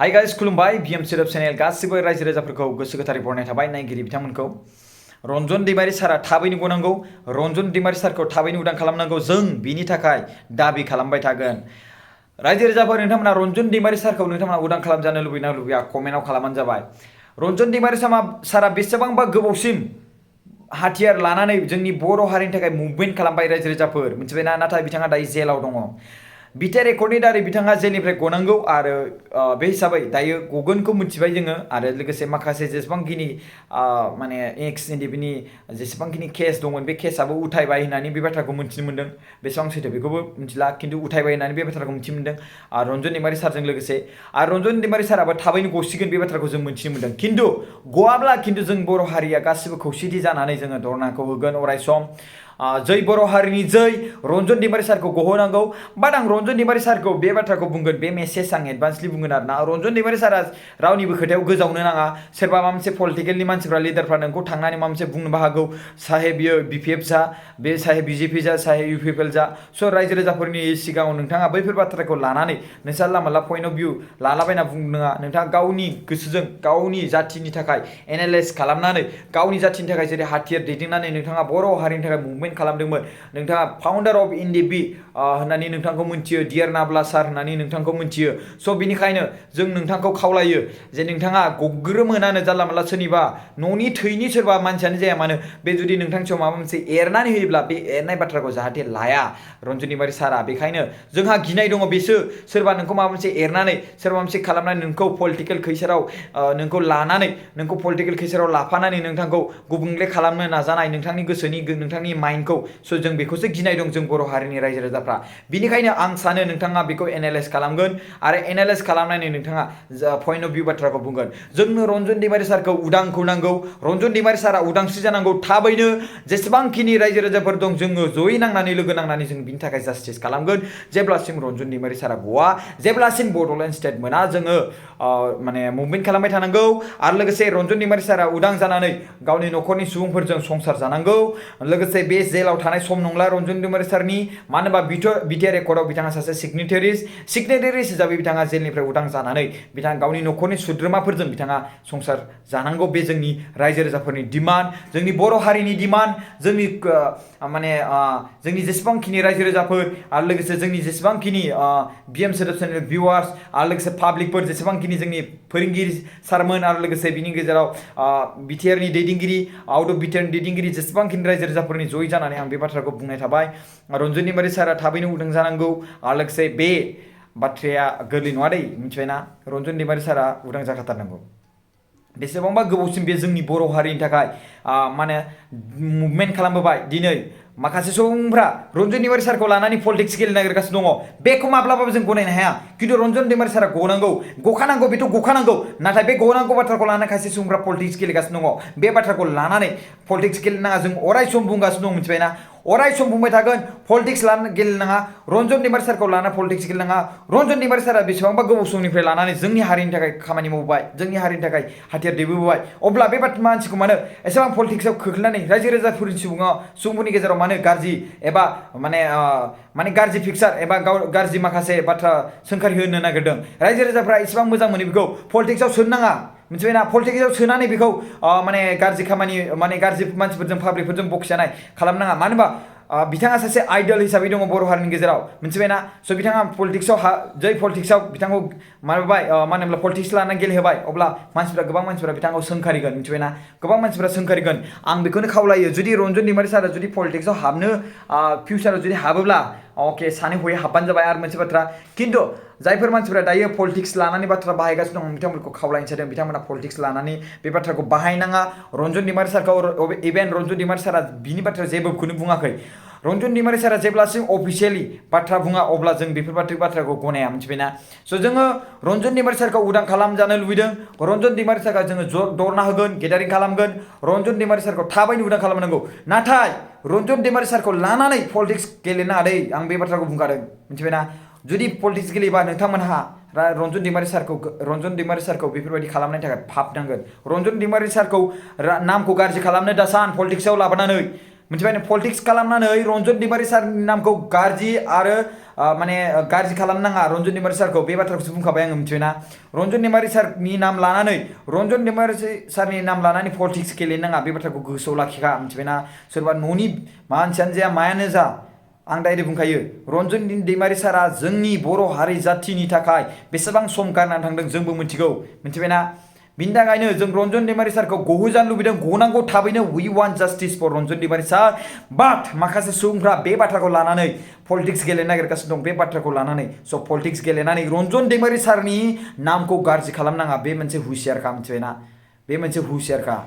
hi guys खुलुमबाय BM setup channel गासिबो रायजो राजाफोरखौ गोसो गोथारै बरायनाय थाबाय नायगिरि बिथांमोनखौ रन्जन दैमारि सारा थाबैनो गनांगौ रन्जन दैमारि सारखौ थाबैनो उदां खालामनांगौ जों बिनि थाखाय दाबि खालामबाय थागोन रायजो राजाफोर नोंथांमोना रन्जन दैमारि सारखौ नोंथांमोना उदां खालामजानो लुबैना लुबैया कमेन्टआव खालामबानो जाबाय रन्जन दैमारि सारा बेसेबांबा गोबावसिम हाथियार लानानै जोंनि बर' हारिनि थाखाय मुभमेन्ट खालामबाय रायजो राजाफोर मिथिबायना नाथाय बिथाङा दायो जेलाव दङ बिटिआर रेकर्डनि दारै बिथाङा जेलनिफ्राय गनांगौ आरो बे हिसाबै दायो गगोनखौ मिथिबाय जोङो आरो लोगोसे माखासे जेसेबांखिनि माने एक्स एनडिपिनि जेसेबांखिनि केस दंमोन बे केसआबो उथायबाय होननानै बे बाथ्राखौ मिथिनो मोन्दों बेसेबां सैथो बेखौबो मिथिला खिन्थु उथायबाय होननानै बे बाथ्राखौ मिथिनो मोन्दों आरो रन्जन दैमारि सारजों लोगोसे आरो रन्जन दैमारि साराबो थाबैनो गसिगोन बे बाथ्राखौ जों मिथिनो मोन्दों खिन्थु गवाब्ला खिन्थु जों बर' हारिया गासिबो खौसेथि जानानै जोङो धरनाखौ होगोन अरायसम जै बर' हारिनि जै रन्जन दैमारि सारखौ गहोनांगौ बाट आं रन्जन दैमारि सारखौ बे बाथ्राखौ बुंगोन बे मेसेज आं एडभान्सलि बुंगोन आरोना रन्जन दैमारि सारा रावनिबो खोथायाव गोजावनो नाङा सोरबा माबा मोनसे पलिटिकेलनि मानसिफ्रा लिडारफ्रा नोंखौ थांनानै माबा मोनसे बुंनोबो हागौ साहे बियो बिपिएफ जा बे साहे बिजेपि जा साहे इउपिपिएल जा स' रायजो राजाफोरनि सिगाङाव नोंथाङा बैफोर बाथ्राखौ लानानै नोंस्रा लामाला पइन्ट अफ भिउ लालाबायना बुंनाङा नोंथाङा गावनि गोसोजों गावनि जाथिनि थाखाय एनालाइज खालामनानै गावनि जाथिनि थाखाय जेरै हाथियार दैदेननानै नोंथाङा बर' हारिनि थाखाय मुभमेन्ट खालामदोंमोन नोंथाङा फाउन्डार अफ एनडिपि होननानै नोंथांखौ मिथियो डियार नाब्ला सार होननानै नोंथांखौ मिथियो स' बिनिखायनो जों नोंथांखौ खावलायो जे नोंथाङा गग्रोमोनानो जानला मानला सोरनिबा न'नि थैनि सोरबा मानसियानो जाया मानो बे जुदि नोंथांनि सायाव माबा मोनसे एरनानै होयोब्ला बे एरनाय बाथ्राखौ जाहाथे लाया रन्जन दैमारि सारा बेखायनो जोंहा गिनाय दङ बेसो सोरबा नोंखौ माबा मोनसे एरनानै सोरबा मोनसे खालामनानै नोंखौ पलिटिकेल खैसाराव नोंखौ लानानै नोंखौ पलिटिकेल खैसाराव लाफानानै नोंथांखौ गुबुंले खालामनो नाजानाय नोंथांनि गोसोनि नोंथांनि माइन्डखौ स' जों बेखौसो गिनाय दं जों बर' हारिनि रायजो राजाफ्रा बिनिखायनो आं सानो नोंथाङा बेखौ एनालाइज खालामगोन आरो एनालाइज खालामनानै नोंथाङा पइन्ट अफ भिउ बाथ्राखौ बुंगोन जोंनो रन्जन दैमारि सारखौ उदांखौ नांगौ रन्जन दैमारि सारा उदांस्रि जानांगौ थाबैनो जेसेबांखिनि रायजो राजाफोर दं जोङो जयै नांनानै लोगो नांनानै जों बिनि थाखाय जास्टिस खालामगोन जेब्लासिम रन्जन दैमारि सारा गवा जेब्लासिम बड'लेण्ड स्टेट मोना जोङो माने मुभमेन्ट खालामबाय थानांगौ आरो लोगोसे रन्जन दैमारि सारा उदां जानानै गावनि न'खरनि सुबुंफोरजों संसार जानांगौ लोगोसे बे जेलाव थानाय सम नंला रन्जन दैमारि सारनि मानो होनबा बिटिआर रेकर्डआव बिथाङा सासे सिगनेटारिस हिसाबै बिथाङा जेलनिफ्राय उदां जानानै बिथाङा गावनि न'खरनि सोद्रोमाफोरजों बिथाङा संसार जानांगौ बे जोंनि रायजो राजाफोरनि डिमान्ड जोंनि बर' हारिनि डिमान्ड जोंनि माने जोंनि जेसेबांखिनि रायजो राजाफोर आरो लोगोसे जोंनि जेसेबांखिनि बीएम सेटअप चेनेल भिउवार्स आरो लोगोसे पाब्लिकफोर जेसेबांखिनि जोंनि फोरोंगिरि सारमोन आरो लोगोसे बिनि गेजेराव बिटिआरनि दैदेनगिरि आउट अफ बिटिआरनि दैदेनगिरि जेसेबांखिनि रायजो राजाफोरनि जयै जानानै आं बे बाथ्राखौ बुंनाय थाबाय रन्जन दैमारि सारा थाबैनो उदां जानांगौ आरो लोगोसे बे बाथ्राया गोरलै नङा दै मिथिबायना रन्जन दैमारि सारा उदां जाखाथारनांगौ बेसेबांबा गोबावसिम बे जोंनि बर' हारिनि थाखाय माने मुभमेन्ट खालामबोबाय दिनै माखासे सुबुंफ्रा रन्जन दैमारि सारखौ लानानै पलिटिक्स गेलेनो नागिरगासिनो दङ बेखौ माब्लाबाबो जों गनायनो हाया खिन्थु रन्जन दैमारि सारा गनांगौ गखानांगौ बेथ' गखानांगौ नाथाय बे गनांगौ बाथ्राखौ लानानै खायसे सुबुंफ्रा पलिटिक्स गेलेगासिनो दङ बे बाथ्राखौ लानानै पलिटिक्स गेलेनो नाङा जों अराय सम बुंगासिनो दं मिथिबायना अराय सम बुंबाय थागोन पलिटिक्स लानो गेलेनाङा रन्जन दैमारि सारखौ लाना पलिटिक्स गेलेनाङा रन्जन दैमारि सारा बेसेबांबा गोबाव समनिफ्राय लानानै जोंनि हारिनि थाखाय खामानि मावबाय जोंनि हारिनि थाखाय हाथियार दैबोबाय अब्ला बे मानसिखौ मानो एसेबां पलिटिक्सआव खोख्लैनानै रायजो राजाफोरनि सुबुंफोरनि गेजेराव मानो गाज्रि एबा माने गाज्रि पिक्सार एबा गाज्रि माखासे बाथ्रा सोंखारि होनो नागिरदों रायजो राजाफ्रा एसेबां मोजां मोनो बेखौ पलिटिक्सआव सोनो नाङा मिथिबायना पलिटिक्सआव सोनानै बेखौ माने गाज्रि खामानि माने गाज्रि मानसिफोरजों पाब्लिकफोरजों बखिजानाय खालामनाङा मानो होनबा बिथाङा सासे आइडल हिसाबै दङ बर' हारिनि गेजेराव मिथिबायना स' बिथाङा पलिटिक्सआव बिथांखौ माबाबाय मानो होनब्ला पलिटिक्स लानानै गेलेहोबाय अब्ला गोबां मानसिफ्रा बिथांखौ सोंखारिगोन मिथिबायना गोबां मानसिफ्रा सोंखारिगोन आं बेखौनो खावलायो जुदि रन्जन दैमारि सारा जुदि पलिटिक्सआव हाबनो फिउचाराव जुदि हाबोब्ला अके सानै हयै हाबबानो जाबाय आरो मोनसे बाथ्रा खिन्थु जायफोर मानसिफ्रा दायो पलिटिक्स लानानै बाथ्रा बाहायगासिनो दं बिथांमोनखौ खावलायनो सानदों बिथांमोना पलिटिक्स लानानै बे बाथ्राखौ बाहायनाङा रन्जन दैमारि सारखौ इभेन रन्जन दैमारि सारा बिनि बाथ्रायाव जेबोखौनो बुङाखै रन्जन दैमारि सारा जेब्लासिम अफिसियेलि बाथ्रा बुङा अब्ला जों बेफोर बाथ्राखौ गनाया मिथिबायना स' जोङो रन्जन दैमारि सारखौ उदां खालामजानो लुबैदों रन्जन दैमारि सारखौ जोङो दरना होगोन गेदारिं खालामगोन रन्जन दैमारि सारखौ थाबैनो उदां खालामनांगौ नाथाय रन्जन दैमारि सारखौ लानानै पलिटिक्स गेलेनो हादै आं बे बाथ्राखौ बुंखादों मिथिबायना जुदि पलिटिक्स गेलेबा नोंथांमोनहा रन्जन दैमारि सारखौ बेफोरबायदि खालामनायनि थाखाय फाब नांगोन रन्जन दैमारि सारखौ नामखौ गाज्रि खालामनो दासान पलिटिक्सआव लाबोनानै मिथिबाय पलिटिक्स खालामनानै रन्जन दैमारि सारनि नामखौ गाज्रि आरो माने गाज्रि खालामनाङा रन्जन दैमारि सारखौ बे बाथ्राखौसो बुंखाबाय आङो मिथिबायना रन्जन दैमारि सारनि नाम लानानै रन्जन दैमारि सारनि नाम लानानै पलिटिक्स गेलेनाङा बे बाथ्राखौ गोसोआव लाखिखा मिथिबायना सोरबा न'नि मानसियानो जाया मायानो जा आं डाइरेक्ट बुंखायो रन्जन दैमारि सारा जोंनि बर' हारि जाथिनि थाखाय बेसेबां सम गारनानै थांदों जोंबो मिथिगौ मिथिबायना बिनि थाखायनो जों रन्जन दैमारि सारखौ गहोजानो लुबैदों गनांगौ थाबैनो we want justice for Ranjan दैमारि सार बाट माखासे सुबुंफ्रा बे बाथ्राखौ लानानै पलिटिक्स गेलेनो नागिरगासिनो दं बे बाथ्राखौ लानानै स' पलिटिक्स गेलेनानै रन्जन दैमारि सारनि नामखौ गाज्रि खालामनाङा बे मोनसे हुसियारखा मिथिबायना बे मोनसे हुसियारखा